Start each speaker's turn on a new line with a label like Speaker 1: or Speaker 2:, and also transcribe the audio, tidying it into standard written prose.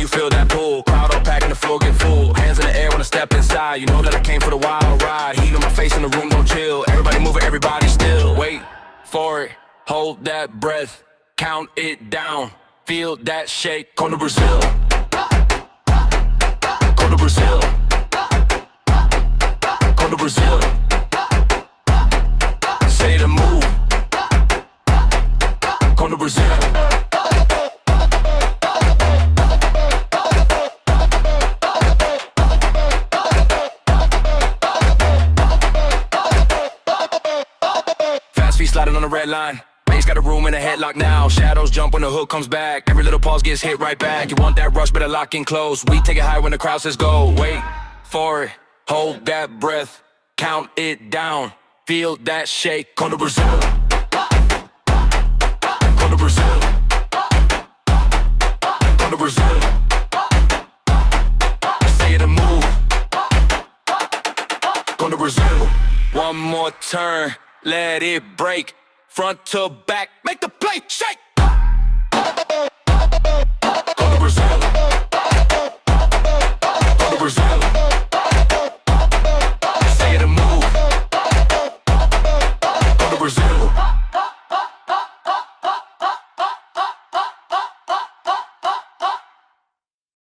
Speaker 1: Feel that pull, crowd all packing, the floor get full. Hands in the air when I step inside. You know that I came for the wild ride. Heat on my face in the room, don't chill. Everybody moving, everybody still. Wait for it, hold that breath, count it down. Feel that shake, come to Brazil. Come to Brazil. Come to Brazil. Say the move. Come to Brazil. Feet sliding on the red line. Bass got a room in a headlock now. Shadows jump when the hook comes back. Every little pause gets hit right back. You want that rush, better lock in close. We take it high when the crowd says go. Wait for it, hold that breath, count it down. Feel that shake, come to Brazil. Come to Brazil. Come to Brazil. Say the move. Come to Brazil. One more turn. Let it break, front to back, make the plate shake.